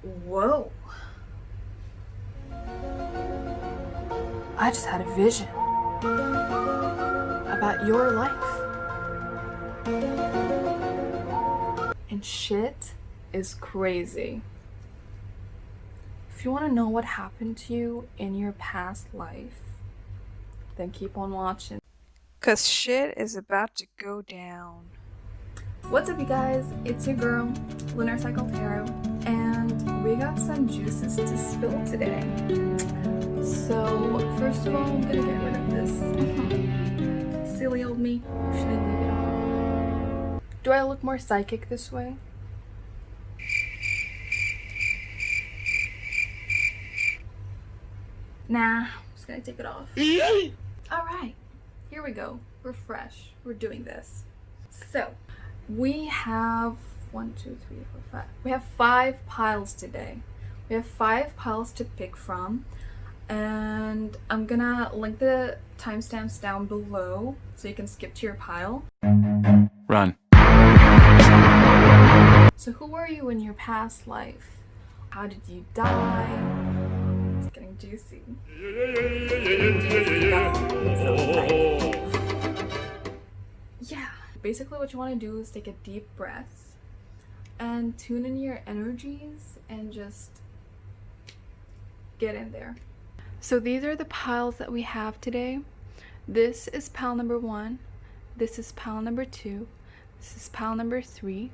Whoa. I just had a vision about your life. And shit is crazy. If you want to know what happened to you in your past life, then keep on watching. Cause shit is about to go down. What's up, you guys? It's your girl, Lunar Cycle Tarot, and we got some juices to spill today. So, first of all, I'm gonna get rid of this. Silly old me. Should I leave it on? Do I look more psychic this way? Nah, I'm just gonna take it off. Alright, here we go. We're fresh. We're doing this. So, we have 1, 2, 3, 4, 5. We have 5 piles today. We have 5 piles to pick from. And I'm gonna link the timestamps down below so you can skip to your pile. Run. So who were you in your past life? How did you die? It's getting juicy. Yeah. Basically what you want to do is take a deep breath and tune in your energies and just get in there. So these are the piles that we have today. This is pile number 1. This is pile number 2. This is pile number 3.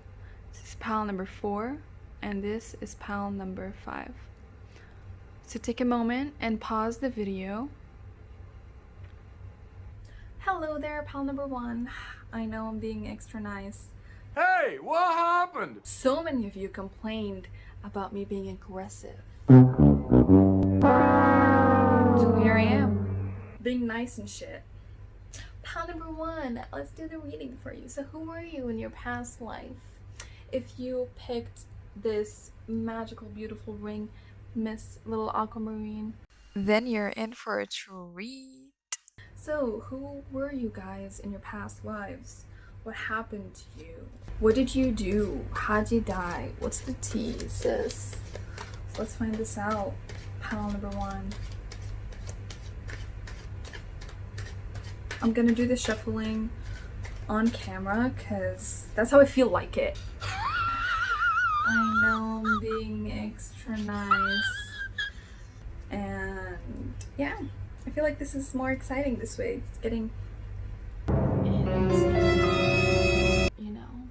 This is pile number 4. And this is pile number 5. So take a moment and pause the video. Hello there, pile number 1. I know I'm being extra nice. Hey, what happened? So many of you complained about me being aggressive. So here I am, being nice and shit. Pile number 1, let's do the reading for you. So who were you in your past life? If you picked this magical, beautiful ring, Miss Little Aquamarine, then you're in for a treat. So who were you guys in your past lives? What happened to you? What did you do? How'd you die? What's the tea, sis? Let's find this out. Pile number 1. I'm gonna do the shuffling on camera because that's how I feel like it. I know I'm being extra nice. And yeah, I feel like this is more exciting this way. It's getting into, you know.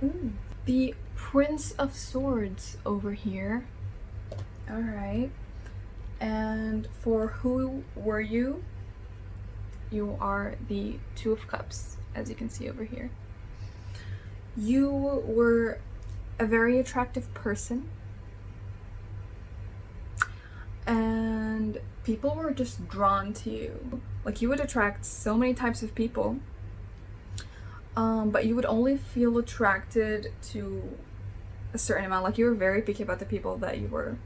Ooh. The Prince of Swords over here. Alright. And for who were you? You are the 2 of Cups, as you can see over here. You were a very attractive person. And people were just drawn to you. Like, you would attract so many types of people. But you would only feel attracted to a certain amount. Like, you were very picky about the people that you were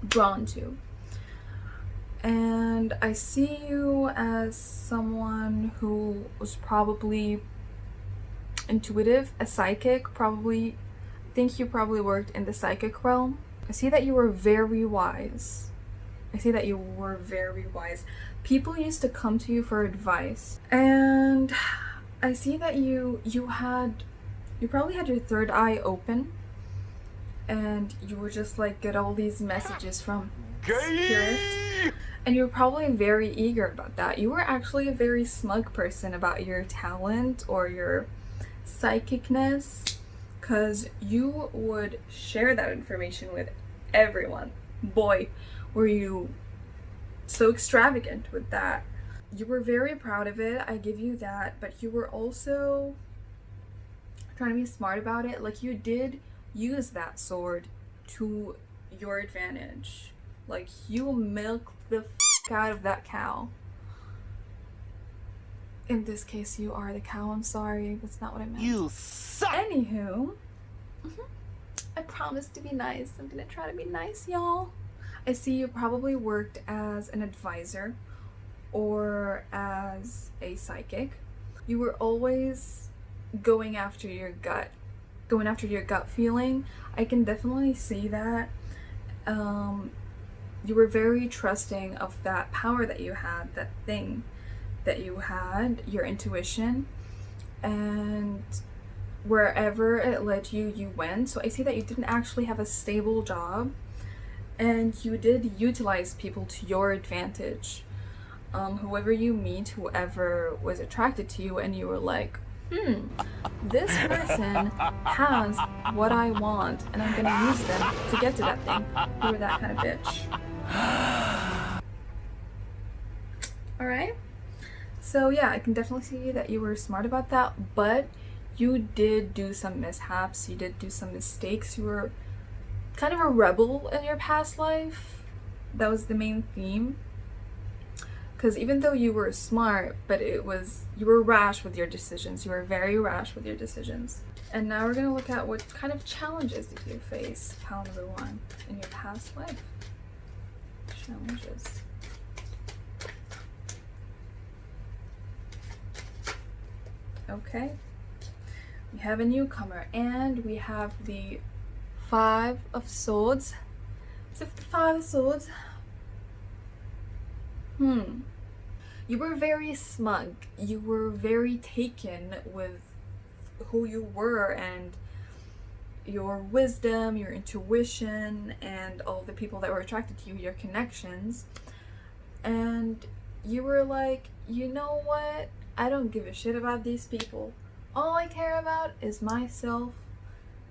drawn to. And I see you as someone who was probably intuitive, a psychic, probably. I think you probably worked in the psychic realm. I see that you were very wise. People used to come to you for advice. And I see that you probably had your third eye open. And you were just like, get all these messages from spirit. And you were probably very eager about that. You were actually a very smug person about your talent or your psychicness, because you would share that information with everyone. Boy, were you so extravagant with that. You were very proud of it, I give you that, but you were also trying to be smart about it. Like, you did use that sword to your advantage. Like, you milked the out of that cow. In this case, you are the cow. I'm sorry, that's not what I meant. You suck! Anywho, I promise to be nice. I'm gonna try to be nice, y'all. I see you probably worked as an advisor or as a psychic. You were always going after your gut. going after your gut feeling. I can definitely see that. You were very trusting of that power that you had, that thing that you had, your intuition, and wherever it led you, you went. So I see that you didn't actually have a stable job, and you did utilize people to your advantage. Whoever you meet, whoever was attracted to you, and you were like, this person has what I want, and I'm gonna use them to get to that thing. You were that kind of bitch. Alright? So yeah, I can definitely see that you were smart about that, but you did do some mishaps, you did do some mistakes, you were kind of a rebel in your past life. That was the main theme. Because even though you were smart, but you were rash with your decisions. You were very rash with your decisions. And now we're going to look at what kind of challenges did you face, pal number 1, in your past life. Challenges. Okay. We have a newcomer, and we have the 5 of Swords. So the 5 of Swords. You were very smug. You were very taken with who you were and your wisdom, your intuition, and all the people that were attracted to you, your connections. And you were like, you know what? I don't give a shit about these people. All I care about is myself.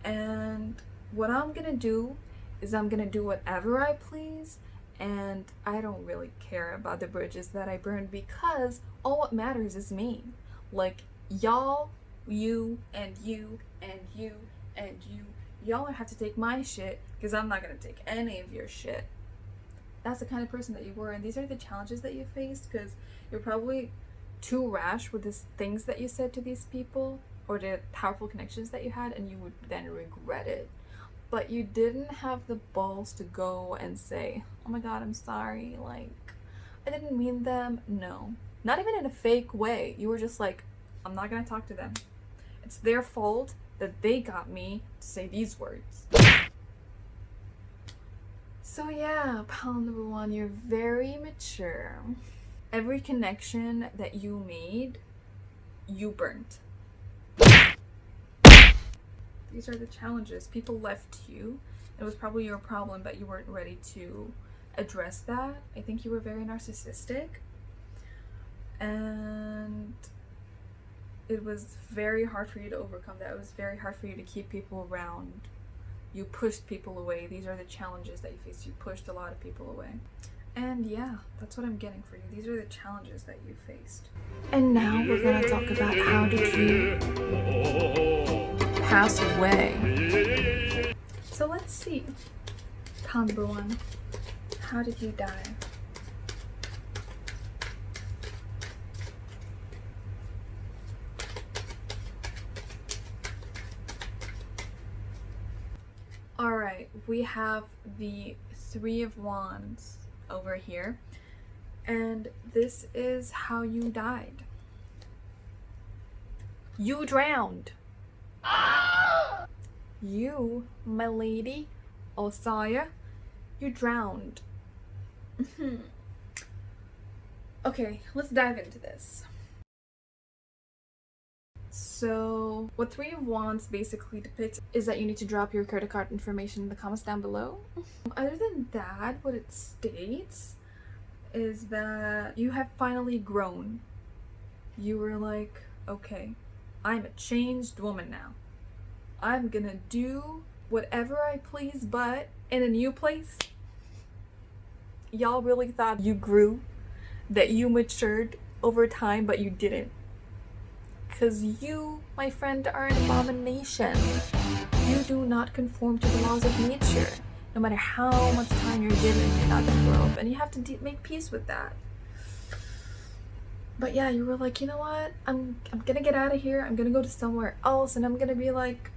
And what I'm gonna do is I'm gonna do whatever I please. And I don't really care about the bridges that I burned, because all what matters is me. Like, y'all, you, and you, and you, and you, y'all have to take my shit, because I'm not gonna take any of your shit. That's the kind of person that you were, and these are the challenges that you faced, because you're probably too rash with the things that you said to these people, or the powerful connections that you had, and you would then regret it. But you didn't have the balls to go and say, oh my god, I'm sorry, like, I didn't mean them. No. Not even in a fake way. You were just like, I'm not gonna talk to them. It's their fault that they got me to say these words. So yeah, pal number 1, you're very mature. Every connection that you made, you burnt. These are the challenges. People left you. It was probably your problem, but you weren't ready to address that. I think you were very narcissistic. And it was very hard for you to overcome that. It was very hard for you to keep people around. You pushed people away. These are the challenges that you faced. You pushed a lot of people away. And yeah, that's what I'm getting for you. These are the challenges that you faced. And now we're gonna talk about how did you pass away. So let's see. Number 1, how did you die? Alright, we have the 3 of Wands over here, and this is how you died. You drowned. You, my lady, Osaya, you drowned. Okay, let's dive into this. So, what 3 of Wands basically depicts is that you need to drop your credit card information in the comments down below. Other than that, what it states is that you have finally grown. You were like, okay, I'm a changed woman now. I'm gonna do whatever I please, but in a new place. Y'all really thought you grew, that you matured over time, but you didn't. Because you, my friend, are an abomination. You do not conform to the laws of nature, no matter how much time you're given. You're not gonna grow up, and you have to make peace with that. But yeah, you were like, you know what? I'm gonna get out of here. I'm gonna go to somewhere else, and I'm gonna be like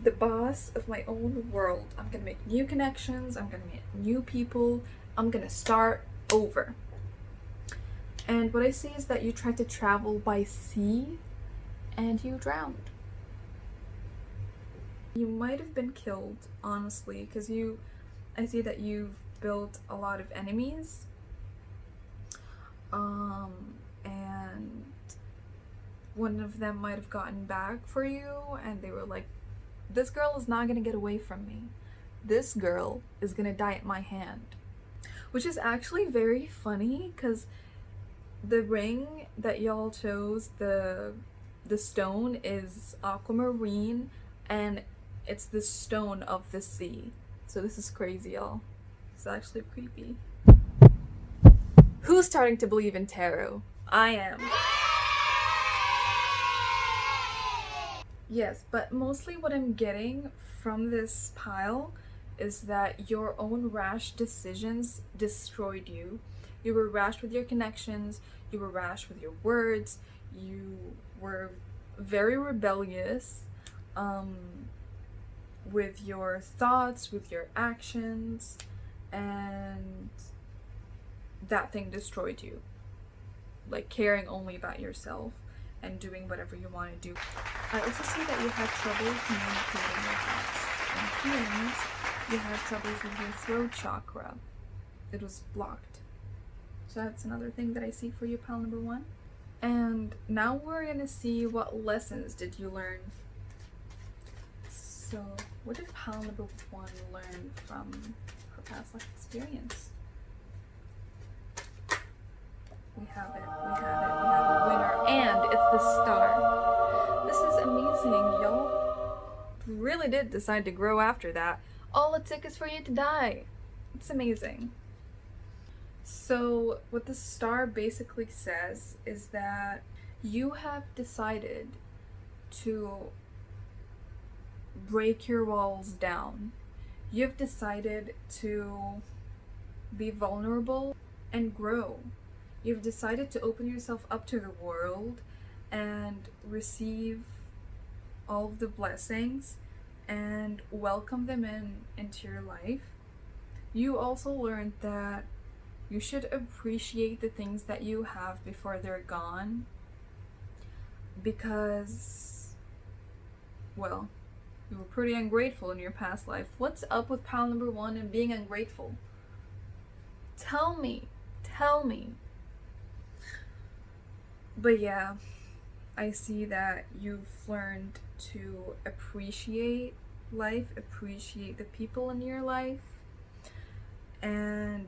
the boss of my own world. I'm gonna make new connections. I'm gonna meet new people. I'm gonna start over. And what I see is that you tried to travel by sea and you drowned. You might have been killed, honestly, because I see that you've built a lot of enemies. And one of them might have gotten back for you, and they were like, this girl is not gonna get away from me. This girl is gonna die at my hand. Which is actually very funny, because the ring that y'all chose, the stone, is aquamarine, and it's the stone of the sea. So this is crazy, y'all. It's actually creepy. Who's starting to believe in tarot? I am. Yes, but mostly what I'm getting from this pile is that your own rash decisions destroyed you. You were rash with your connections, you were rash with your words, you were very rebellious with your thoughts, with your actions, and that thing destroyed you. Like caring only about yourself and doing whatever you want to do. I also see that you had trouble communicating your thoughts. And feelings, you had troubles with your throat chakra. It was blocked. So that's another thing that I see for you, pal number 1. And now we're gonna see what lessons did you learn. So what did pal number 1 learn from her past life experience? We have it, we have it, we have a winner, and it's the star. This is amazing, y'all. Really did decide to grow after that. All it took is for you to die. It's amazing. So what the star basically says is that you have decided to break your walls down. You've decided to be vulnerable and grow. You've decided to open yourself up to the world and receive all of the blessings and welcome them into your life. You also learned that you should appreciate the things that you have before they're gone, because, well, you were pretty ungrateful in your past life. What's up with pal number 1 and being ungrateful? Tell me. But yeah, I see that you've learned to appreciate life, appreciate the people in your life, and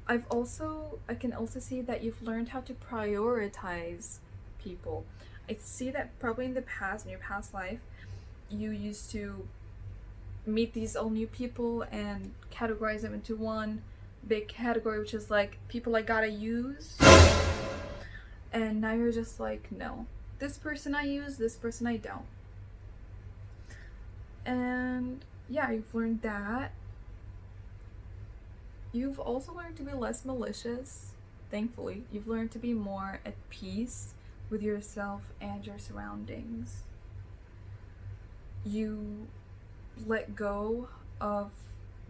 I can also see that you've learned how to prioritize people. I see that probably in your past life, you used to meet these all new people and categorize them into one big category, which is like people I gotta use. And now you're just like, no, this person I use, this person I don't. And yeah, you've learned that. You've also learned to be less malicious, thankfully. You've learned to be more at peace with yourself and your surroundings. You let go of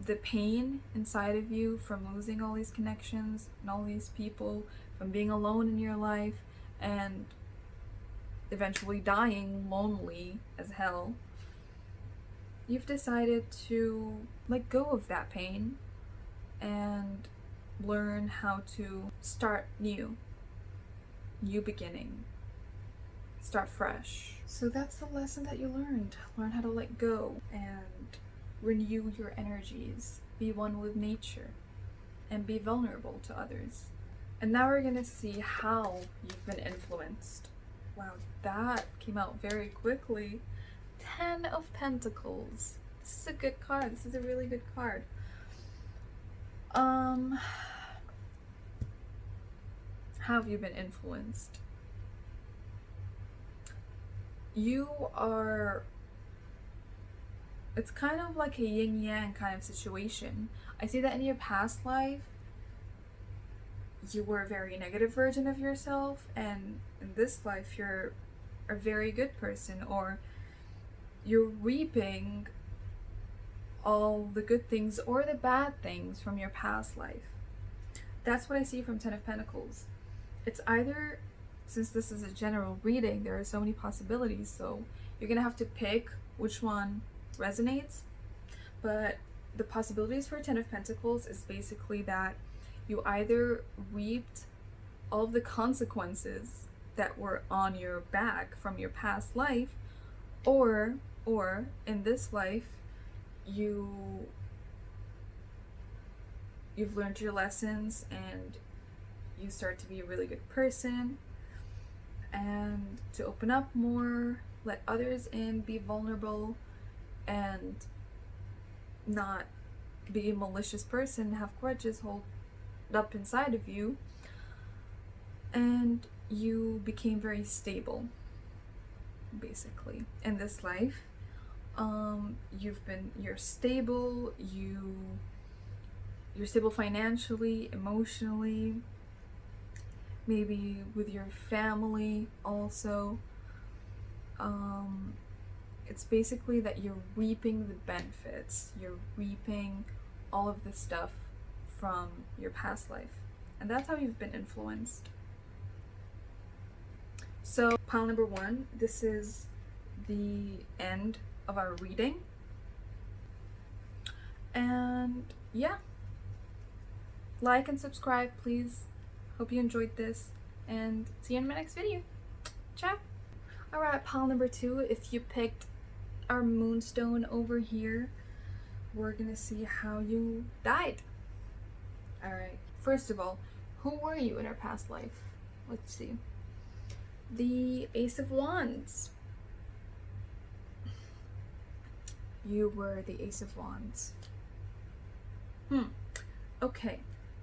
the pain inside of you from losing all these connections and all these people, from being alone in your life and eventually dying lonely as hell. You've decided to let go of that pain and learn how to start new beginning, start fresh. So that's the lesson that you learned. Learn how to let go and renew your energies, be one with nature, and be vulnerable to others. And now we're gonna see how you've been influenced. Wow, that came out very quickly. 10 of Pentacles. This is a good card. This is a really good card. How have you been influenced? It's kind of like a yin-yang kind of situation. I see that in your past life, you were a very negative version of yourself, and in this life, you're a very good person, or you're reaping all the good things or the bad things from your past life. That's what I see from 10 of Pentacles. It's either, since this is a general reading, there are so many possibilities, so you're gonna have to pick which one resonates. But the possibilities for Ten of Pentacles is basically that you either reaped all of the consequences that were on your back from your past life, or in this life you've learned your lessons and you start to be a really good person and to open up more, let others in, be vulnerable, and not be a malicious person, have grudges hold up inside of you, and you became very stable basically in this life. You're stable, you're stable financially, emotionally, maybe with your family also. It's basically that you're reaping the benefits, you're reaping all of the stuff from your past life, and that's how you've been influenced. So pile number 1, this is the end of our reading, and yeah, like and subscribe please. Hope you enjoyed this, and see you in my next video. Ciao. Alright, pile number 2, if you picked our moonstone over here, we're gonna see how you died. Alright, first of all, who were you in our past life? Let's see. The Ace of Wands. You were the Ace of Wands. Okay.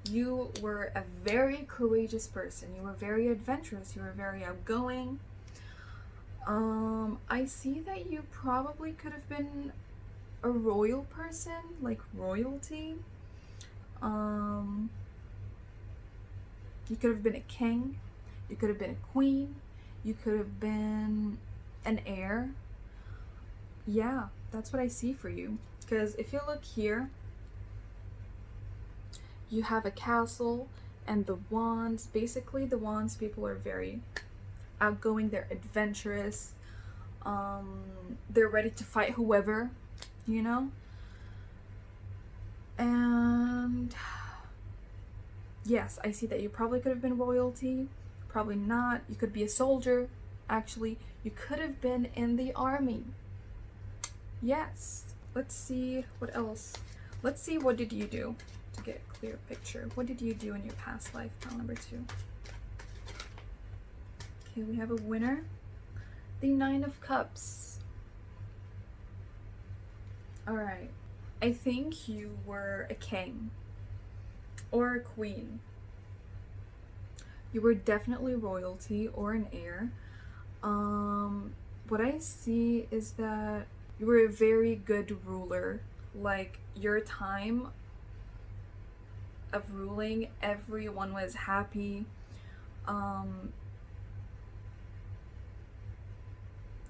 You were a very courageous person. You were very adventurous. You were very outgoing. I see that you probably could have been a royal person, like royalty. You could have been a king. You could have been a queen. You could have been an heir. Yeah, that's what I see for you. Because if you look here, you have a castle and the wands. Basically, the wands people are very outgoing, they're adventurous, they're ready to fight whoever, you know? And yes, I see that you probably could have been royalty, probably not. You could be a soldier, actually. You could have been in the army. Yes. Let's see what else. Let's see, what did you do to get a clear picture? What did you do in your past life? Pile number 2. Okay, we have a winner. The 9 of Cups. Alright. I think you were a king or a queen. You were definitely royalty or an heir. What I see is that you were a very good ruler. Like, your time of ruling, everyone was happy.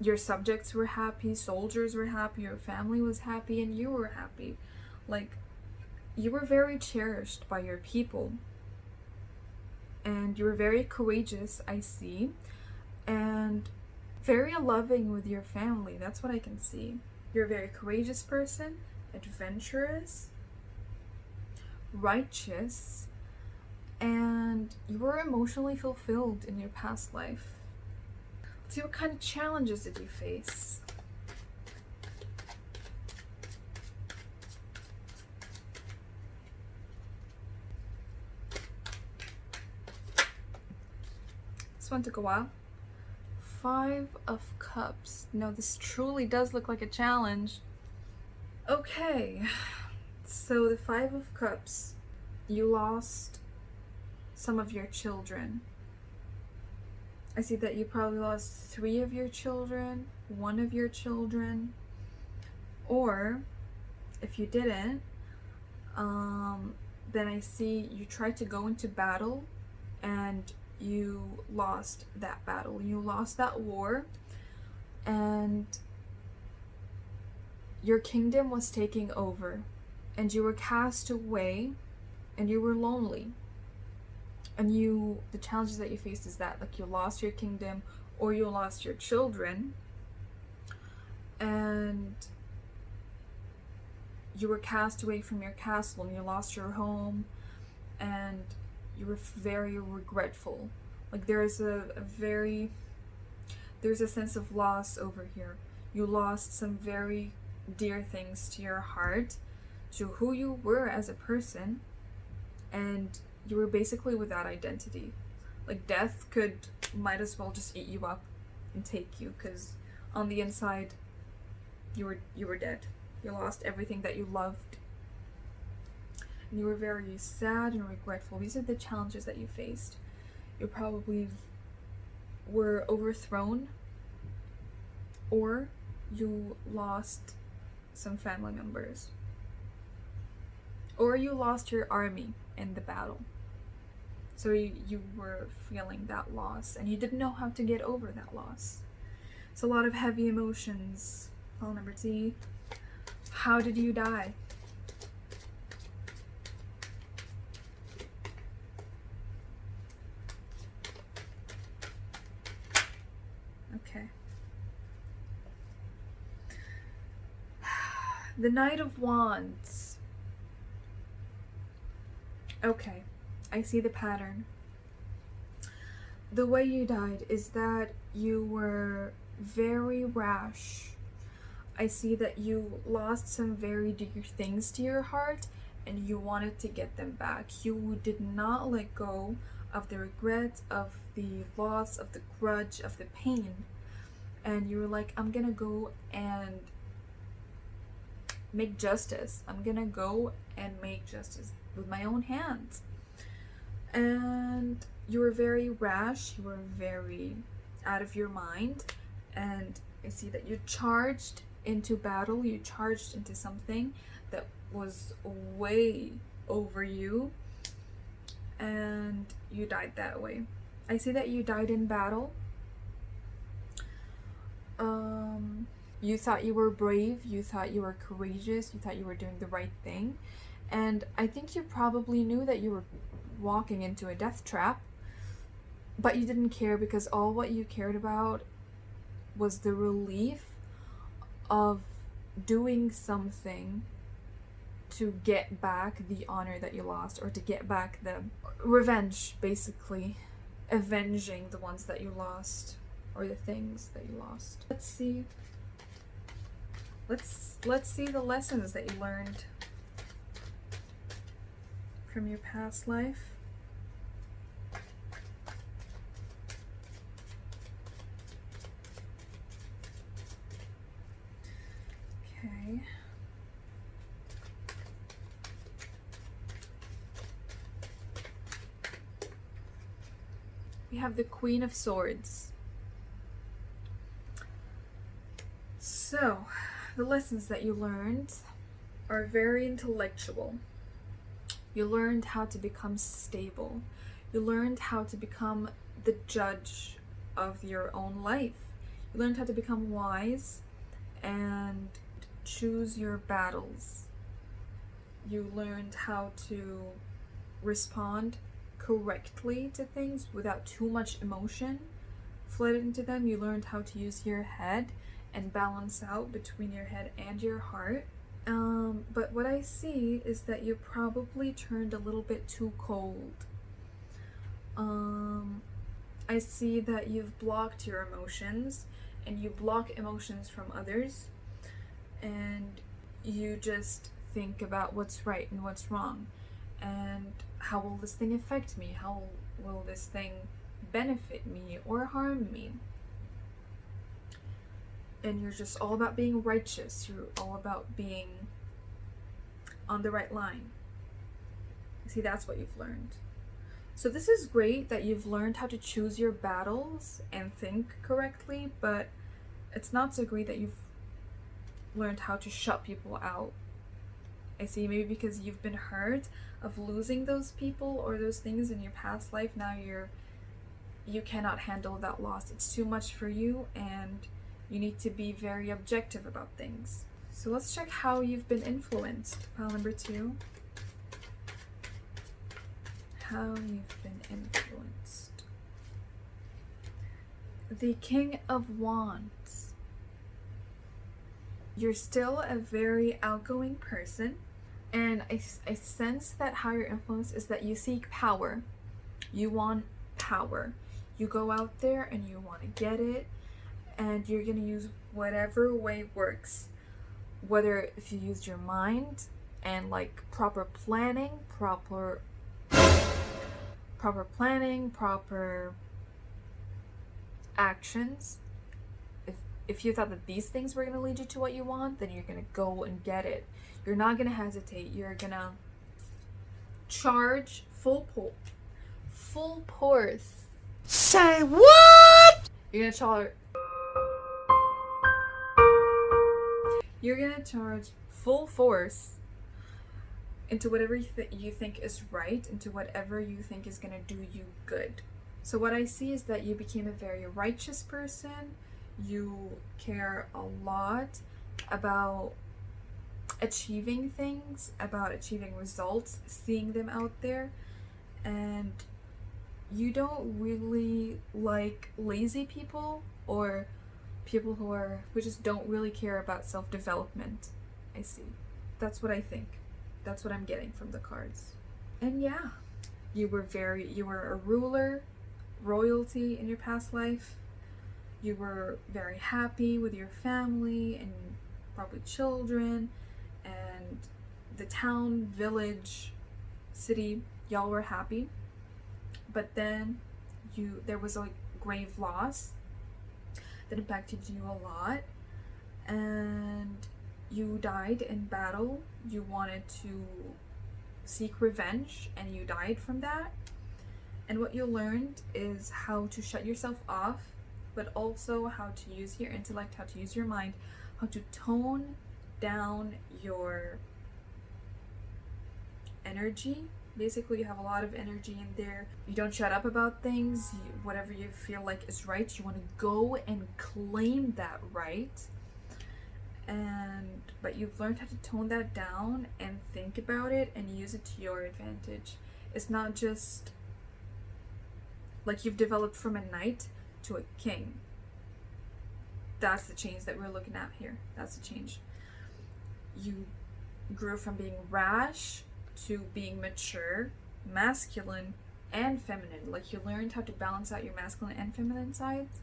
Your subjects were happy, soldiers were happy, your family was happy, and you were happy. Like, you were very cherished by your people. And you were very courageous, I see. And very loving with your family. That's what I can see. You're a very courageous person, adventurous, righteous, and you were emotionally fulfilled in your past life. Let's see, what kind of challenges did you face? This one took a while. 5 of Cups. No, this truly does look like a challenge. Okay, so the 5 of Cups. You lost some of your children. I see that you probably lost 3 of your children, 1 of your children, or if you didn't, then I see you tried to go into battle and you lost that battle. You lost that war, and your kingdom was taking over, and you were cast away, and you were lonely. And the challenges that you faced is that, like, you lost your kingdom or you lost your children, and you were cast away from your castle and you lost your home, and you were very regretful. Like there's a sense of loss over here. You lost some very dear things to your heart, to who you were as a person, and you were basically without identity. Like death might as well just eat you up and take you, because on the inside you were dead. You lost everything that you loved. And you were very sad and regretful. These are the challenges that you faced. You probably were overthrown, or you lost some family members, or you lost your army in the battle. So you were feeling that loss, and you didn't know how to get over that loss. It's a lot of heavy emotions. Pile number T. How did you die? Okay. The Knight of Wands. Okay, I see the pattern. The way you died is that you were very rash. I see that you lost some very dear things to your heart and you wanted to get them back. You did not let go of the regret, of the loss, of the grudge, of the pain. And you were like, I'm gonna go and make justice. I'm gonna go and make justice with my own hands. And you were very rash, you were very out of your mind, and I see that you charged into battle, you charged into something that was way over you, and you died that way. I see that you died in battle. You thought you were brave, you thought you were courageous, you thought you were doing the right thing, and I think you probably knew that you were walking into a death trap, but you didn't care, because all what you cared about was the relief of doing something to get back the honor that you lost, or to get back the revenge, basically avenging the ones that you lost, or the things that you lost. Let's see the lessons that you learned from your past life. Okay. We have the Queen of Swords. So, the lessons that you learned are very intellectual. You learned how to become stable. You learned how to become the judge of your own life. You learned how to become wise and choose your battles. You learned how to respond correctly to things without too much emotion flooded into them. You learned how to use your head and balance out between your head and your heart. But what I see is that you probably turned a little bit too cold. I see that you've blocked your emotions, and you block emotions from others, and you just think about what's right and what's wrong, and how will this thing affect me? How will this thing benefit me or harm me? And you're just all about being righteous. You're all about being on the right line. See, that's what you've learned. So this is great that you've learned how to choose your battles and think correctly, but it's not so great that you've learned how to shut people out. I see, maybe because you've been hurt of losing those people or those things in your past life, now you cannot handle that loss. It's too much for you, and you need to be very objective about things. So let's check how you've been influenced. Pile number 2. How you've been influenced. The King of Wands. You're still a very outgoing person, and I sense that higher influence is that you seek power. You want power. You go out there and you want to get it, and you're going to use whatever way works. Whether if you use your mind and like proper planning, proper actions. If you thought that these things were going to lead you to what you want, then you're going to go and get it. You're not going to hesitate. You're going to charge full force. Say what? You're going to charge. You're going to charge full force into whatever you think is right, into whatever you think is going to do you good. So what I see is that you became a very righteous person. You care a lot about achieving things, about achieving results, seeing them out there, and you don't really like lazy people or people who just don't really care about self-development. I see. That's what I think. That's what I'm getting from the cards. And yeah, you were a ruler, royalty in your past life. You were very happy with your family and probably children and the town, village, city, y'all were happy. But then there was a grave loss that impacted you a lot, and you died in battle. You wanted to seek revenge and you died from that. And what you learned is how to shut yourself off, but also how to use your intellect, how to use your mind, how to tone down your energy. Basically, you have a lot of energy in there. You don't shut up about things. Whatever you feel like is right, you want to go and claim that right. But you've learned how to tone that down and think about it and use it to your advantage. It's not just like you've developed from a knight to a king. That's the change that we're looking at here. That's the change. You grew from being rash to being mature, masculine, and feminine. Like you learned how to balance out your masculine and feminine sides.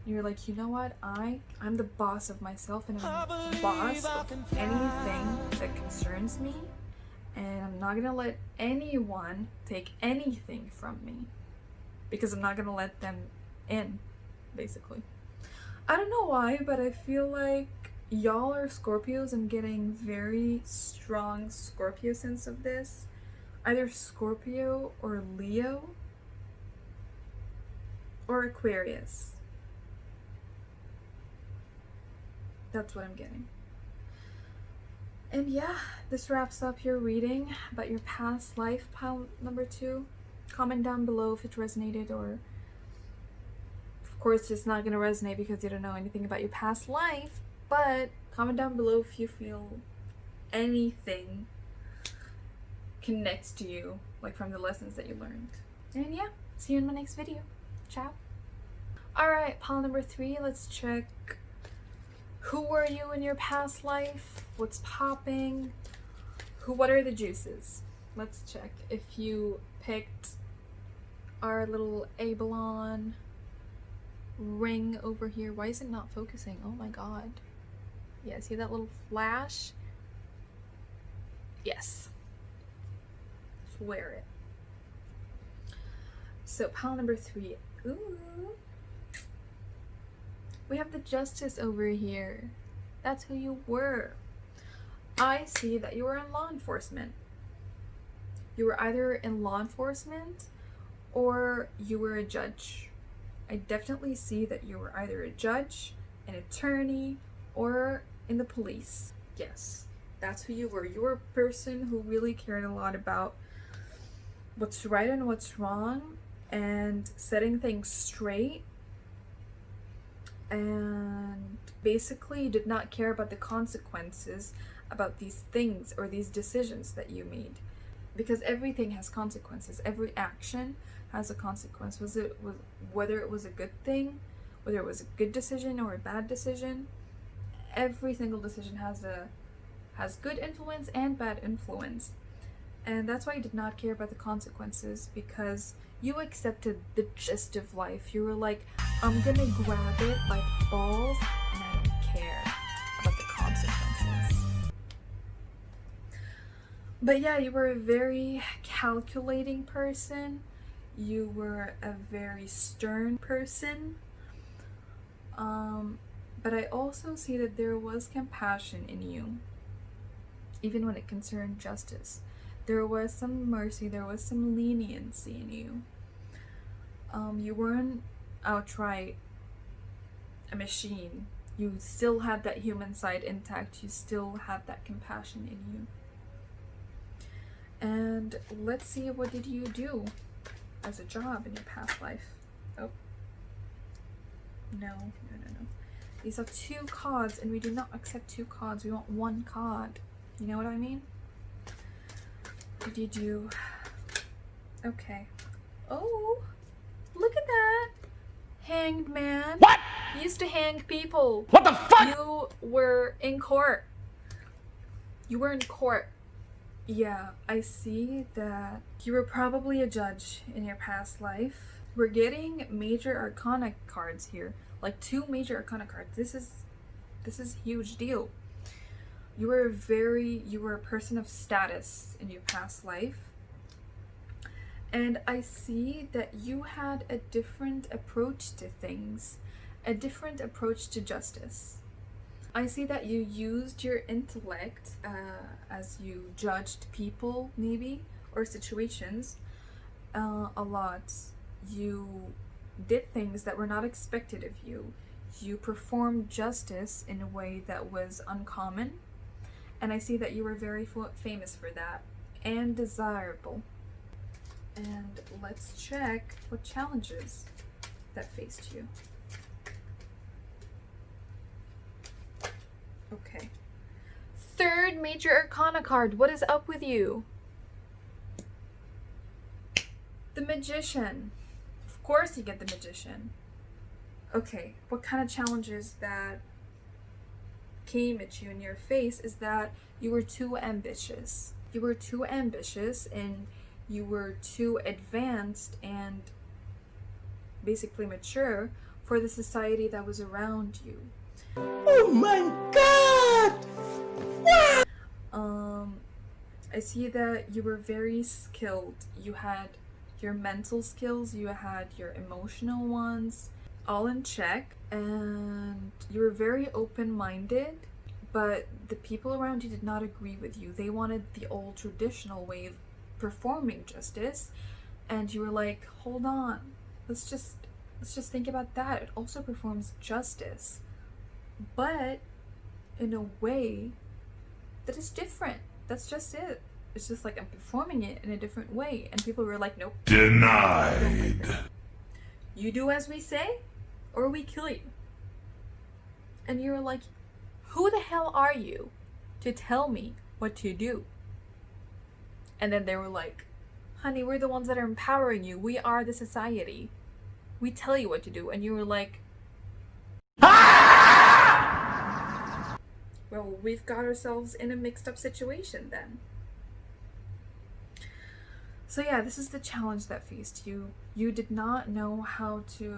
You're like, you know what? I'm the boss of myself, and I'm the boss of anything that concerns me, and I'm not gonna let anyone take anything from me because I'm not gonna let them in, basically. I don't know why, but I feel like y'all are Scorpios. I'm getting very strong Scorpio sense of this. Either Scorpio or Leo or Aquarius. That's what I'm getting. And yeah, this wraps up your reading about your past life, pile number 2. Comment down below if it resonated, or of course it's not going to resonate because you don't know anything about your past life, but comment down below if you feel anything connects to you, like from the lessons that you learned. And yeah, see you in my next video. Ciao. Alright, pile number 3, let's check who were you in your past life, what's popping, what are the juices. Let's check. If you picked our little Abelon ring over here, why is it not focusing? Oh my god. Yeah, see that little flash? Yes. Swear it. So pile number 3. Ooh. We have the Justice over here. That's who you were. I see that you were in law enforcement. You were either in law enforcement or you were a judge. I definitely see that you were either a judge, an attorney, or in the police. Yes, that's who you were. You were a person who really cared a lot about what's right and what's wrong and setting things straight. And basically you did not care about the consequences about these things or these decisions that you made, because everything has consequences. Every action has a consequence. Whether it was a good thing, whether it was a good decision or a bad decision, every single decision has good influence and bad influence. And that's why you did not care about the consequences, because you accepted the gist of life. You were like, I'm gonna grab it by the balls and I don't care about the consequences. But yeah, you were a very calculating person. You were a very stern person. But I also see that there was compassion in you, even when it concerned justice. There was some mercy, there was some leniency in you. You weren't outright a machine. You still had that human side intact. You still had that compassion in you. And let's see, what did you do as a job in your past life? Oh. No. These are 2 cards, and we do not accept 2 cards. We want 1 card. You know what I mean? What did you do? Okay. Oh, look at that. Hanged man. What? You used to hang people. What the fuck? You were in court. You were in court. Yeah, I see that you were probably a judge in your past life. We're getting major arcana cards here. Like 2 major arcana cards. This is a huge deal. You were a person of status in your past life. And I see that you had a different approach to things, a different approach to justice. I see that you used your intellect as you judged people, maybe, or situations a lot. You did things that were not expected of you. You performed justice in a way that was uncommon. And I see that you were very famous for that and desirable. And let's check what challenges that faced you. Okay. 3rd major arcana card. What is up with you? The Magician. Of course you get the Magician. Okay, what kind of challenges that came at you in your face is that you were too ambitious. You were too ambitious and you were too advanced and basically mature for the society that was around you. Oh my god! I see that you were very skilled. You had your mental skills, you had your emotional ones, all in check, and you were very open-minded, but the people around you did not agree with you. They wanted the old traditional way of performing justice, and you were like, hold on, let's just think about that. It also performs justice, but in a way that is different. That's just it. It's just like I'm performing it in a different way, and people were like, nope. Denied. You do as we say, or we kill you. And you're like, who the hell are you to tell me what to do? And then they were like, honey, we're the ones that are empowering you. We are the society. We tell you what to do. And you were like, well, we've got ourselves in a mixed up situation then. So yeah, this is the challenge that faced you. You did not know how to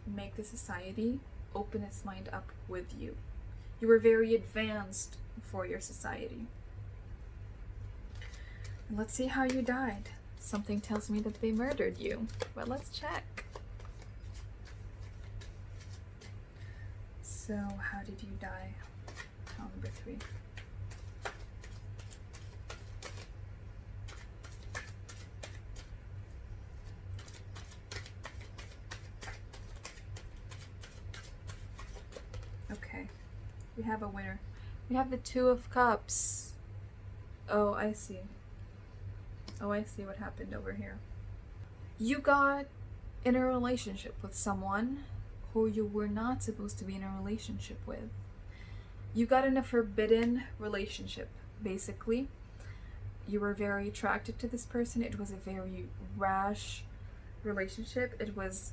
make the society open its mind up with you. You were very advanced for your society. And let's see how you died. Something tells me that they murdered you, but let's check. So how did you die? Tile number 3. Okay, we have a winner. We have the 2 of Cups. Oh, I see. Oh, I see what happened over here. You got in a relationship with someone who you were not supposed to be in a relationship with. You got in a forbidden relationship, basically. You were very attracted to this person. It was a very rash relationship. It was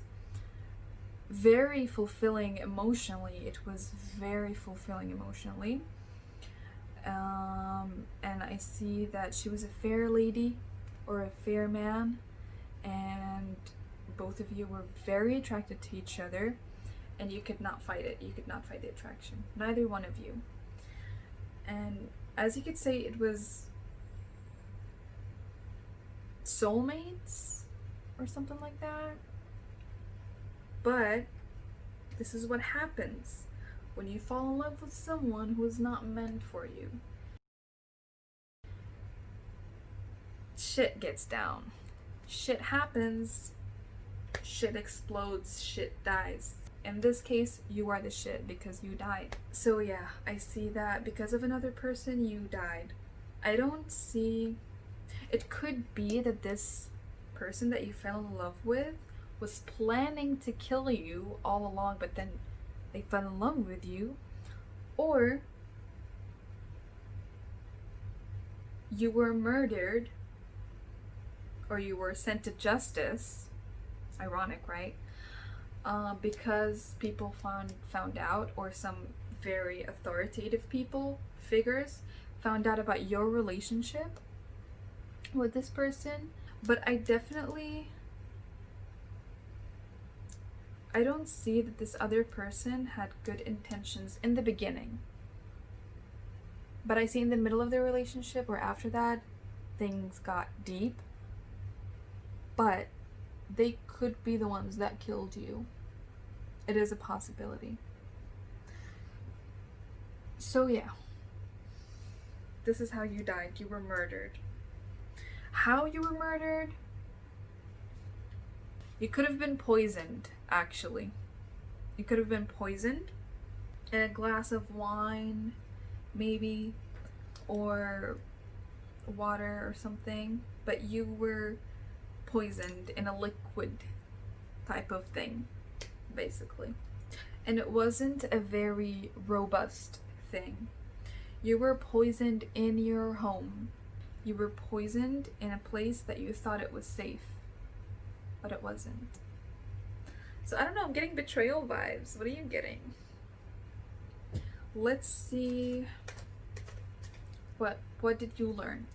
very fulfilling emotionally. It was very fulfilling emotionally. And I see that she was a fair lady or a fair man, and both of you were very attracted to each other, and you could not fight it. You could not fight the attraction. Neither one of you. And as you could say, it was soulmates or something like that. But this is what happens when you fall in love with someone who is not meant for you. Shit gets down. Shit happens. Shit explodes. Shit dies. In this case, you are the shit because you died. So yeah, I see that because of another person, you died. I don't see... It could be that this person that you fell in love with was planning to kill you all along, but then they fell in love with you. Or you were murdered, or you were sent to justice. Ironic, right? Because people found out, or some very authoritative figures found out about your relationship with this person. But I don't see that this other person had good intentions in the beginning. But I see in the middle of their relationship, or after that, things got deep. But they could be the ones that killed you. It is a possibility. So yeah, this is how you died. You were murdered. How you were murdered? You could have been poisoned, actually. You could have been poisoned in a glass of wine, maybe, or water or something, but you were poisoned in a liquid type of thing, basically. And it wasn't a very robust thing. You were poisoned in your home. You were poisoned in a place that you thought it was safe, but it wasn't. So I don't know, I'm getting betrayal vibes. What are you getting? Let's see. What did you learn?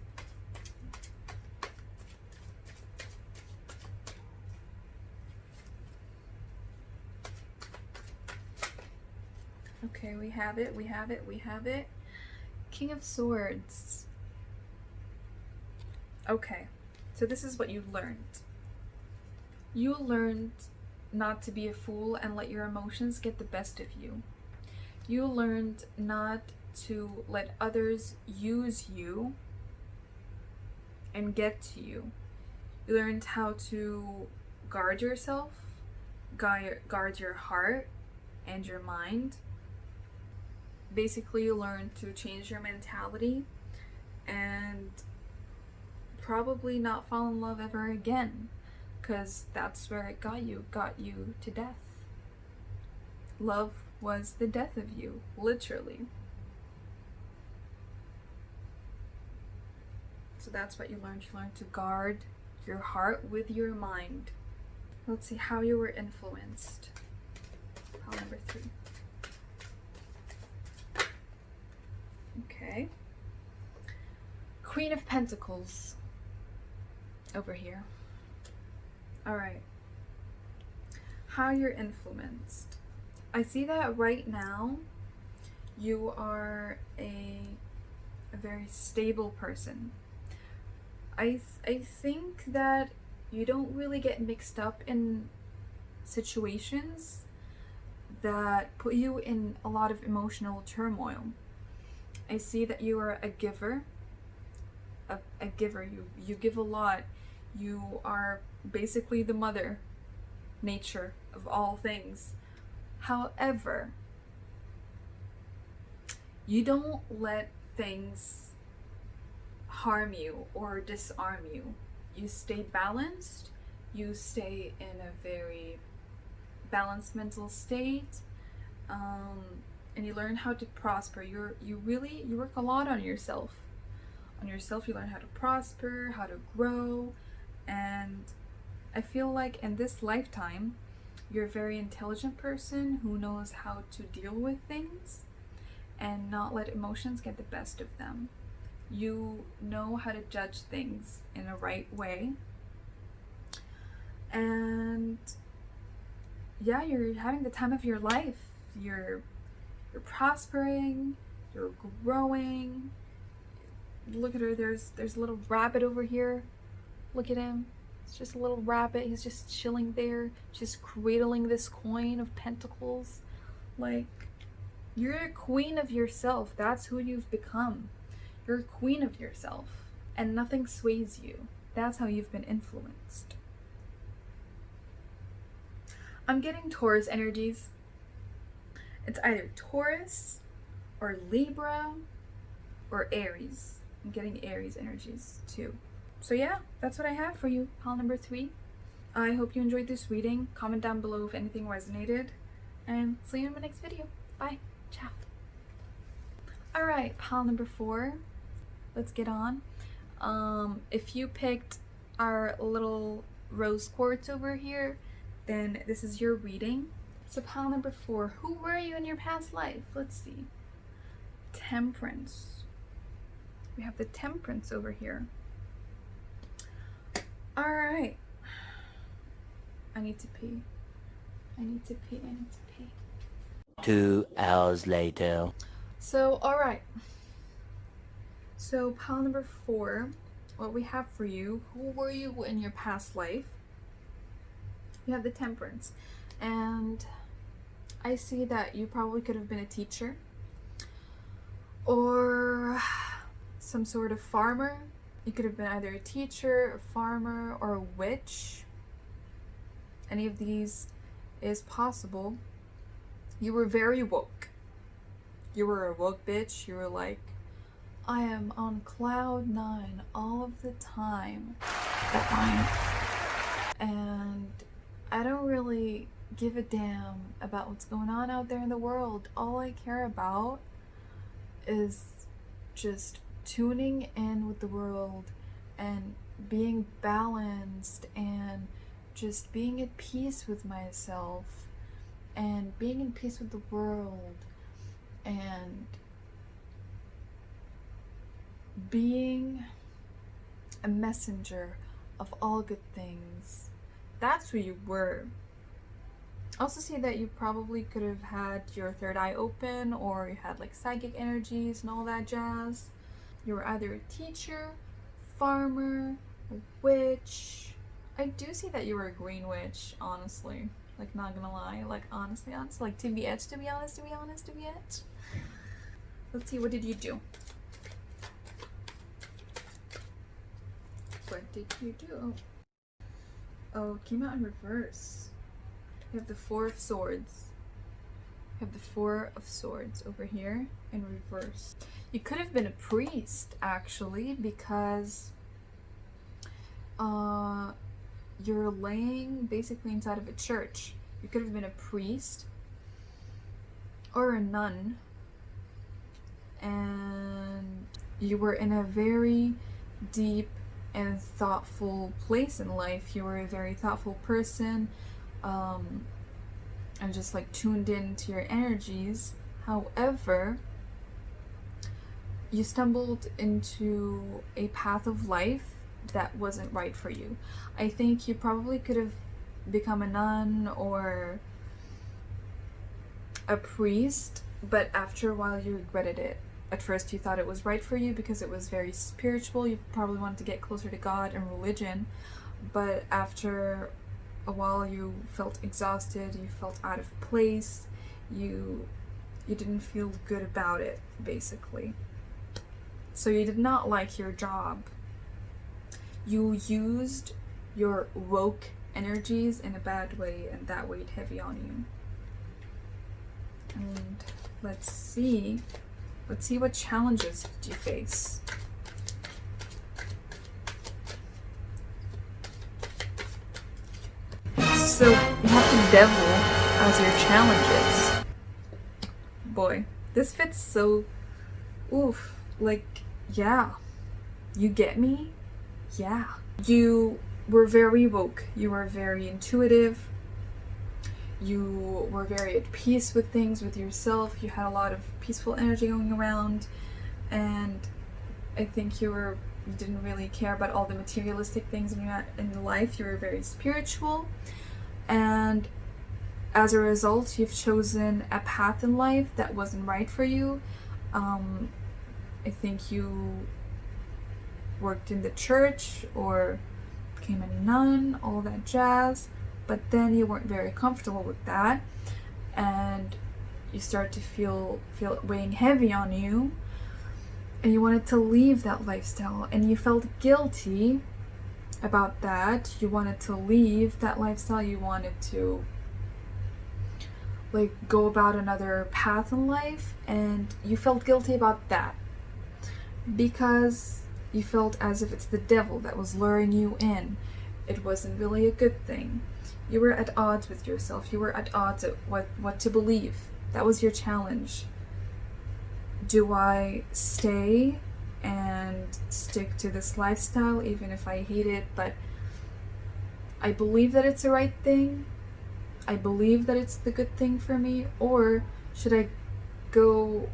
Okay, we have it. King of Swords. Okay, so this is what you learned. You learned not to be a fool and let your emotions get the best of you. You learned not to let others use you and get to you. You learned how to guard yourself, guard your heart and your mind. Basically, you learned to change your mentality and probably not fall in love ever again, because that's where it got you to death. Love was the death of you, literally. So that's what you learned. You learned to guard your heart with your mind. Let's see how you were influenced. Pile number 3. Okay. Queen of Pentacles. Over here. Alright. How you're influenced. I see that right now you are a very stable person. I think that you don't really get mixed up in situations that put you in a lot of emotional turmoil. I see that you are a giver. A giver. You give a lot. You are basically the mother nature of all things. However, you don't let things harm you or disarm you. You stay balanced. You stay in a very balanced mental state, and you learn how to prosper. You work a lot on yourself. You learn how to prosper, how to grow, and I feel like in this lifetime You're a very intelligent person who knows how to deal with things and not let emotions get the best of them. You know how to judge things in a right way. And yeah, you're having the time of your life. You're prospering, you're growing. Look at her, there's a little rabbit over here. Look at him. It's just a little rabbit. He's just chilling there, just cradling this coin of pentacles. Like, you're a queen of yourself. That's who you've become. You're a queen of yourself, and nothing sways you. That's how you've been influenced. I'm getting Taurus energies. It's either Taurus or Libra or Aries. I'm getting Aries energies too. So yeah, that's what I have for you, pile number 3. I hope you enjoyed this reading. Comment down below if anything resonated. And see you in my next video. Bye. Ciao. Alright, pile number 4. Let's get on. If you picked our little rose quartz over here, then this is your reading. So pile number 4, who were you in your past life? Let's see. Temperance. We have the Temperance over here. Alright. I need to pee. I need to pee. 2 hours later. So, alright. So, pile number 4, what we have for you, who were you in your past life? You have the Temperance. And I see that you probably could have been a teacher or some sort of farmer. You could have been either a teacher, a farmer, or a witch. Any of these is possible. You were very woke. You were a woke bitch. You were like, I am on cloud 9 all of the time. That line. And I don't really give a damn about what's going on out there in the world. All I care about is just tuning in with the world and being balanced and just being at peace with myself and being in peace with the world and being a messenger of all good things. That's who you were. I also see that you probably could have had your third eye open, or you had like psychic energies and all that jazz. You were either a teacher, farmer, a witch. I do see that you were a green witch, honestly. Like, not gonna lie. Like, honestly. Like, to be honest. Let's see, what did you do? What did you do? Oh, it came out in reverse. You have the 4 of Swords. You have the 4 of Swords over here in reverse. You could have been a priest, actually, because you're laying basically inside of a church. You could have been a priest or a nun, and you were in a very deep and thoughtful place in life. You were a very thoughtful person, and just like tuned into your energies. However, you stumbled into a path of life that wasn't right for you. I think you probably could have become a nun or a priest, but after a while you regretted it. At first you thought it was right for you because it was very spiritual. You probably wanted to get closer to God and religion, but after a while you felt exhausted, you felt out of place, you didn't feel good about it, basically. So you did not like your job. You used your woke energies in a bad way, and that weighed heavy on you. And let's see what challenges did you face. So you have the devil as your challenges. Boy, this fits so, oof, like, yeah, you get me? Yeah. You were very woke, you were very intuitive, you were very at peace with things, with yourself. You had a lot of peaceful energy going around, and I think you didn't really care about all the materialistic things in life. You were very spiritual, and as a result, you've chosen a path in life that wasn't right for you. I think you worked in the church or became a nun, all that jazz, but then you weren't very comfortable with that, and you start to feel it weighing heavy on you, and you wanted to leave that lifestyle, and you felt guilty about that. You wanted to leave that lifestyle. You wanted to go about another path in life, and you felt guilty about that because you felt as if it's the devil that was luring you in. It wasn't really a good thing. You were at odds with yourself. You were at odds at what to believe. That was your challenge. Do I stay and stick to this lifestyle even if I hate it, but I believe that it's the right thing? I believe that it's the good thing for me, or should I go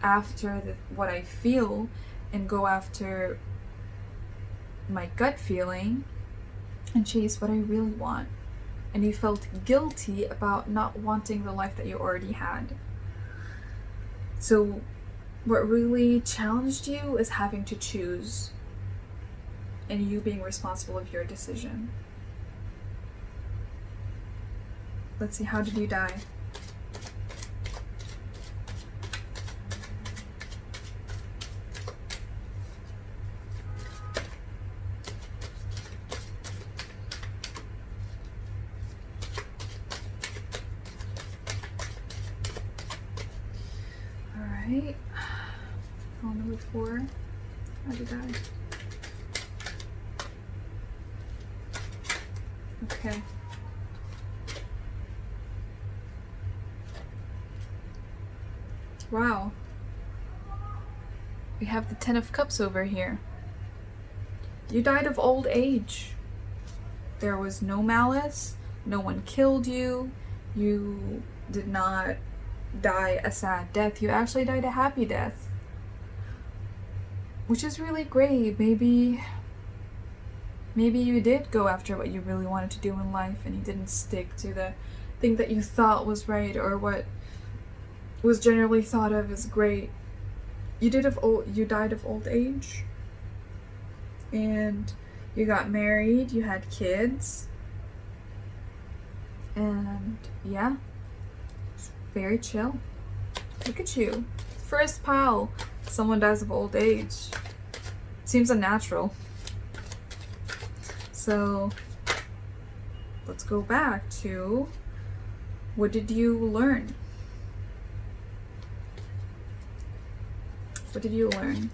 after what I feel and go after my gut feeling and chase what I really want? And you felt guilty about not wanting the life that you already had. So what really challenged you is having to choose and you being responsible of your decision. Let's see, how did you die? Alright. Roll number 4. How did you die? Okay. Wow. We have the 10 of Cups over here. You died of old age. There was no malice. No one killed you. You did not die a sad death. You actually died a happy death. Which is really great. Maybe you did go after what you really wanted to do in life and you didn't stick to the thing that you thought was right or what was generally thought of as great. You died of old age, and you got married, you had kids, and yeah, it's very chill. Look at you. First pile, someone dies of old age. Seems unnatural. So let's go back to, what did you learn? What did you learn?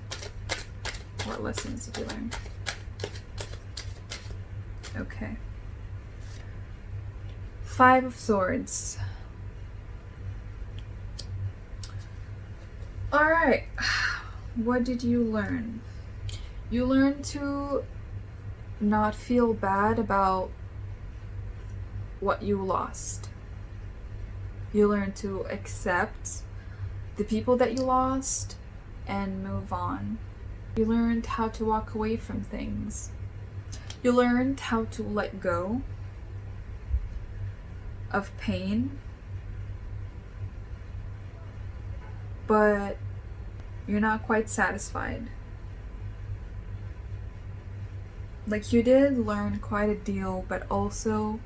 What lessons did you learn? Okay. 5 of Swords. Alright. What did you learn? You learned to not feel bad about what you lost. You learned to accept the people that you lost and move on. You learned how to walk away from things. You learned how to let go of pain, but you're not quite satisfied. Like, you did learn quite a deal, but also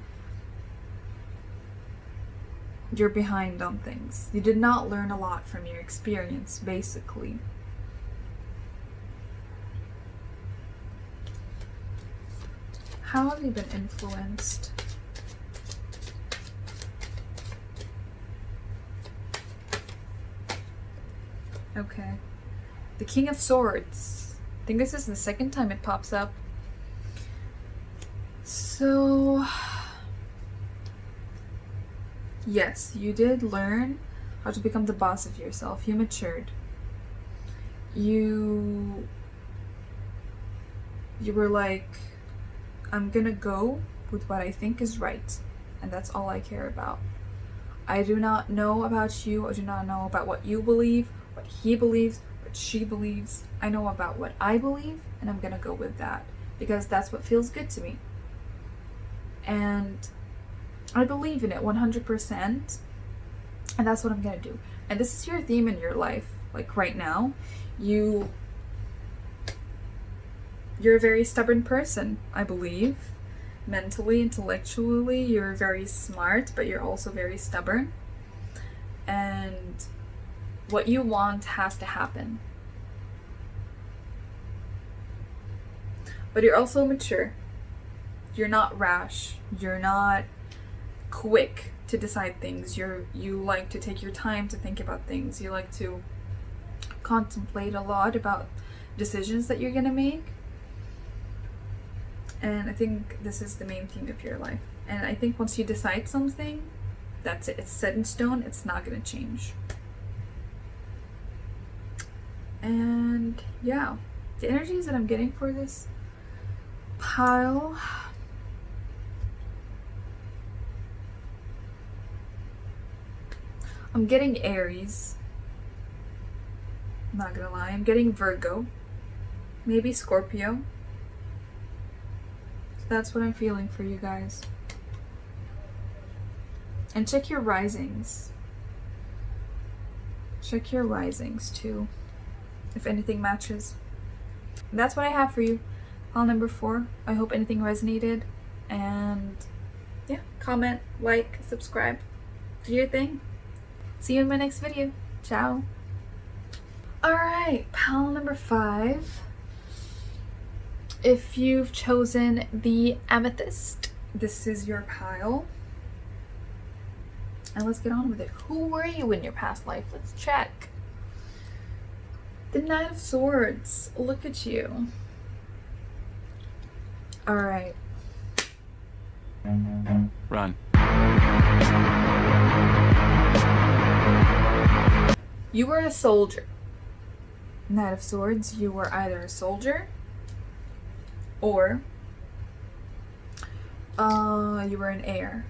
you're behind on things. You did not learn a lot from your experience, basically. How have you been influenced? Okay. The King of Swords. I think this is the second time it pops up. So, yes, you did learn how to become the boss of yourself. You matured. You were like, I'm gonna go with what I think is right. and that's all I care about. I do not know about you. I do not know about what you believe, what he believes, what she believes. I know about what I believe, and I'm gonna go with that because that's what feels good to me. And I believe in it 100%, and that's what I'm gonna do. And this is your theme in your life. Like right now, you're a very stubborn person, I believe. Mentally, intellectually, you're very smart, but you're also very stubborn. And what you want has to happen. But you're also mature. You're not rash. You're not quick to decide things. You like to take your time to think about things. You like to contemplate a lot about decisions that you're gonna make. And I think this is the main theme of your life. And I think once you decide something, that's it. It's set in stone. It's not going to change. And yeah, the energies that I'm getting for this pile. I'm getting Aries. I'm not going to lie. I'm getting Virgo. Maybe Scorpio. That's what I'm feeling for you guys. And check your risings. Check your risings too, if anything matches. And that's what I have for you. Pile number 4. I hope anything resonated. And yeah, comment, like, subscribe. Do your thing. See you in my next video. Ciao. Alright, pile number 5. If you've chosen the amethyst, this is your pile. And let's get on with it. Who were you in your past life? Let's check. The Knight of Swords. Look at you. Alright. Run. You were a soldier. Knight of Swords, you were either a soldier or you were an heir.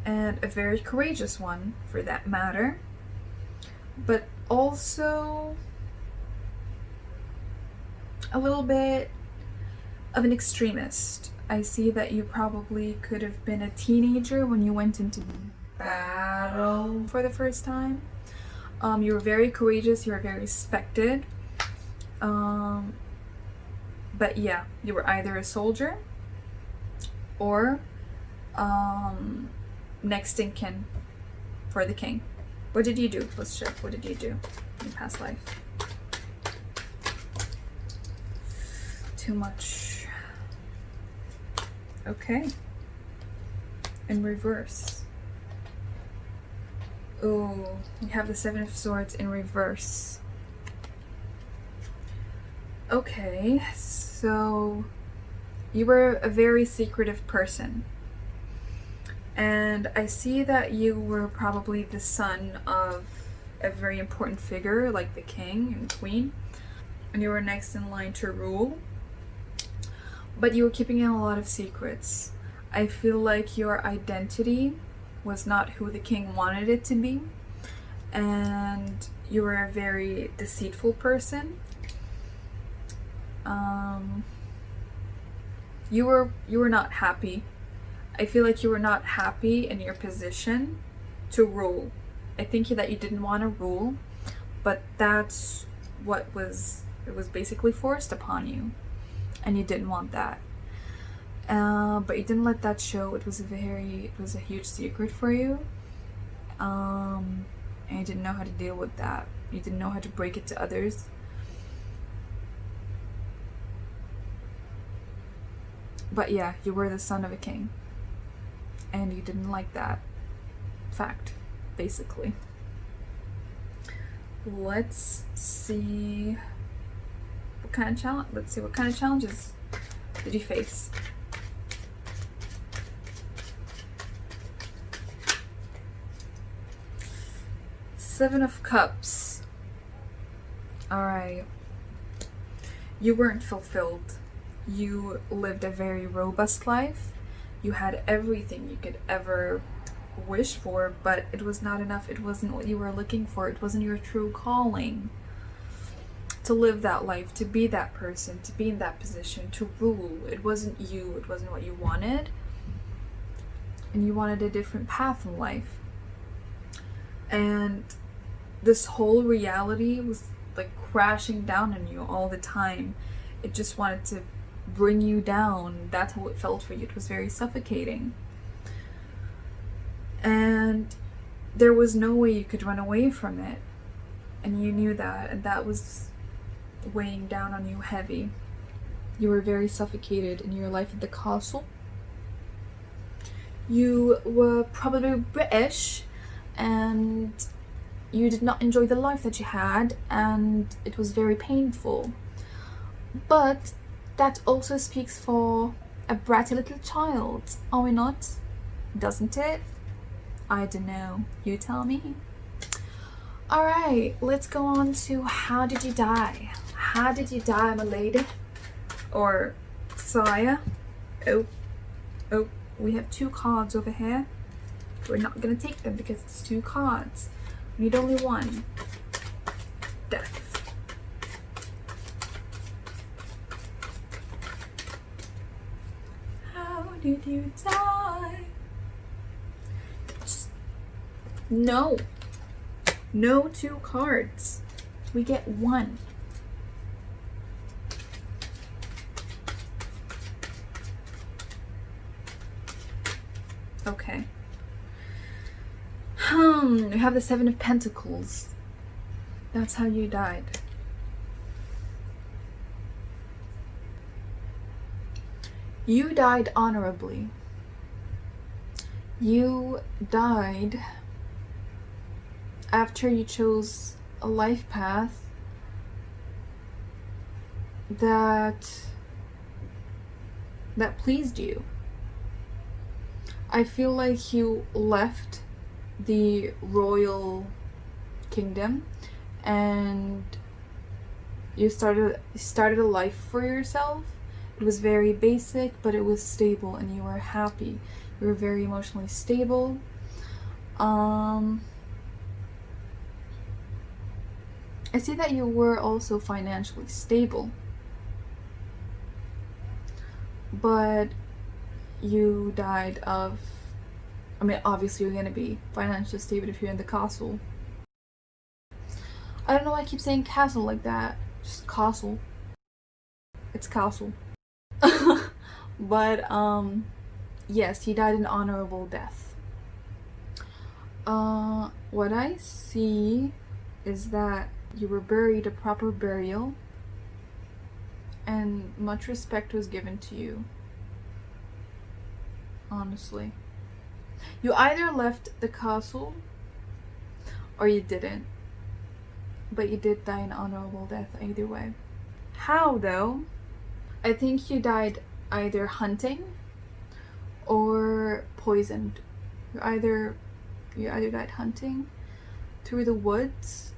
And a very courageous one, for that matter. But also a little bit of an extremist. I see that you probably could have been a teenager when you went into battle for the first time. You were very courageous, you were very respected. But yeah, you were either a soldier or next in kin for the king. What did you do? Let's check. What did you do in your past life? Too much. Okay. In reverse. Ooh, you have the 7 of Swords in reverse. Okay, so you were a very secretive person. And I see that you were probably the son of a very important figure like the king and queen. And you were next in line to rule. But you were keeping in a lot of secrets. I feel like your identity was not who the king wanted it to be. And you were a very deceitful person. You were not happy. I feel like you were not happy in your position to rule. I think that you didn't want to rule, but that's what it was basically forced upon you, and you didn't want that. But you didn't let that show. It was a huge secret for you, and you didn't know how to deal with that. You didn't know how to break it to others. But yeah, you were the son of a king. And you didn't like that fact, basically. Let's see what kind of challenges did you face? Seven of Cups. Alright. You weren't fulfilled. You lived a very robust life. You had everything you could ever wish for, but it was not enough. It wasn't what you were looking for. It wasn't your true calling to live that life, to be that person, to be in that position, to rule. It wasn't you. It wasn't what you wanted. And you wanted a different path in life. And this whole reality was like crashing down on you all the time. It just wanted to bring you down. That's how it felt for you. It was very suffocating. And there was no way you could run away from it. And you knew that. And that was weighing down on you heavy. You were very suffocated in your life at the castle. You were probably British, and you did not enjoy the life that you had, and it was very painful. But that also speaks for a bratty little child, are we not? Doesn't it? I don't know. You tell me. Alright, let's go on to how did you die? How did you die, my lady? Or sire? Oh, we have 2 cards over here. We're not gonna take them because it's 2 cards. We need only one. Death. How did you die? No. No 2 cards. We get 1. Okay. We have the 7 of Pentacles. That's how you died. You died honorably. You died after you chose a life path that pleased you. I feel like you left the royal kingdom and you started a life for yourself. It was very basic, but it was stable and you were happy. You were very emotionally stable. I see that you were also financially stable, but you died of, I mean, obviously you're going to be financially stable if you're in the castle. I don't know why I keep saying castle like that. Just castle. It's castle. But, yes, he died an honorable death. What I see is that you were buried a proper burial and much respect was given to you. Honestly. You either left the castle or you didn't. But you did die an honorable death either way. How though? I think you died either hunting or poisoned. You either died hunting through the woods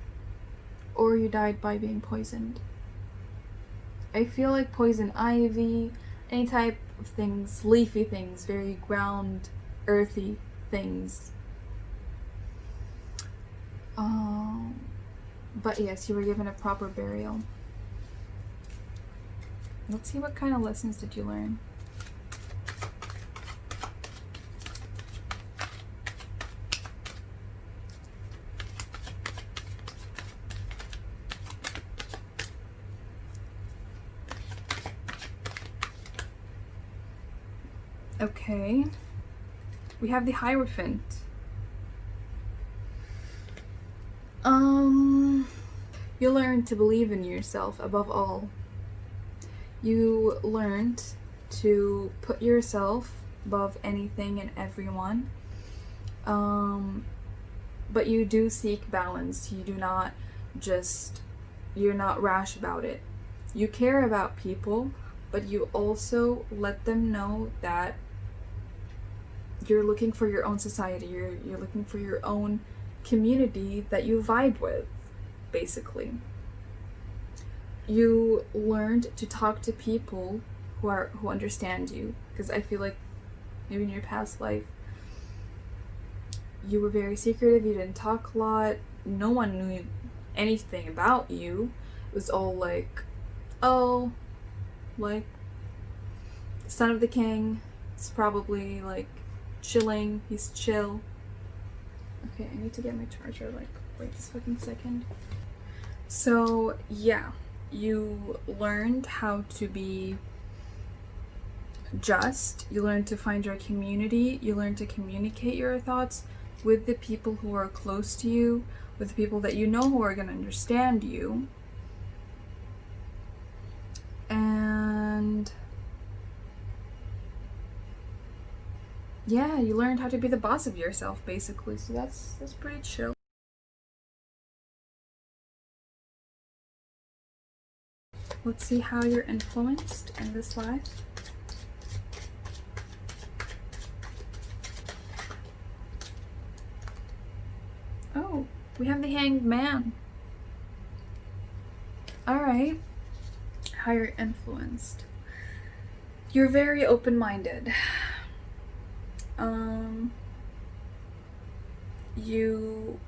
or you died by being poisoned. I feel like poison ivy, any type of things, leafy things, very ground, earthy things. But yes, you were given a proper burial. Let's see, what kind of lessons did you learn? Okay. We have the Hierophant. You learned to believe in yourself above all. You learned to put yourself above anything and everyone. But you do seek balance. You do not just, you're not rash about it. You care about people, but you also let them know that you're looking for your own society. You're looking for your own community that you vibe with, basically. You learned to talk to people who understand you, because I feel like maybe in your past life, you were very secretive, you didn't talk a lot, no one knew anything about you. It was all like, oh, like, son of the king is probably like chilling, he's chill. Okay, I need to get my charger, like, wait this fucking second. So yeah, you learned how to be just, you learned to find your community, you learned to communicate your thoughts with the people who are close to you, with the people that you know who are going to understand you. And yeah, you learned how to be the boss of yourself, basically. So that's pretty chill. Let's see how you're influenced in this life. Oh, we have the Hanged Man. Alright. How you're influenced. You're very open-minded. You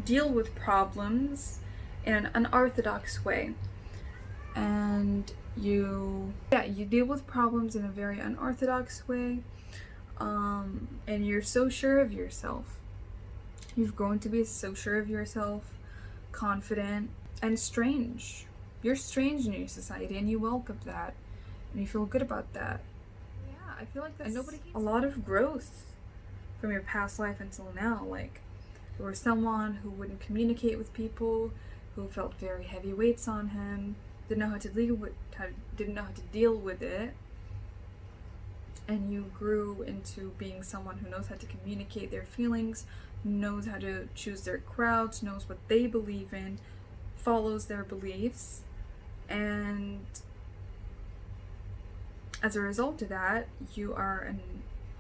deal with problems in an unorthodox way. And you deal with problems in a very unorthodox way. And you're so sure of yourself. You've grown to be so sure of yourself, confident, and strange. You're strange in your society, and you welcome that, and you feel good about that. Yeah, I feel like that's a lot of growth from your past life until now. Like, you were someone who wouldn't communicate with people, who felt very heavy weights on him, didn't know how to deal with it. And you grew into being someone who knows how to communicate their feelings, knows how to choose their crowds, knows what they believe in, follows their beliefs. And as a result of that, you are an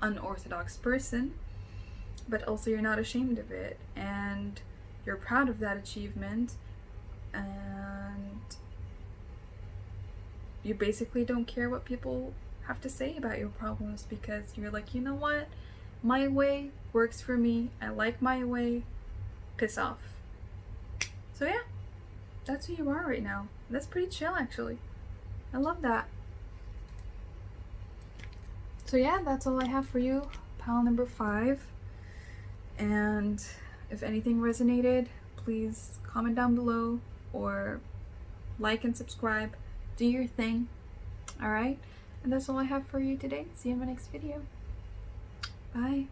unorthodox person, but also you're not ashamed of it. And you're proud of that achievement. And you basically don't care what people have to say about your problems, because you're like, you know what, my way works for me, I like my way, piss off. So yeah, that's who you are right now. That's pretty chill, actually. I love that. So yeah, that's all I have for you, pal number 5. And if anything resonated, please comment down below or like and subscribe. Do your thing. Alright? And that's all I have for you today. See you in my next video. Bye.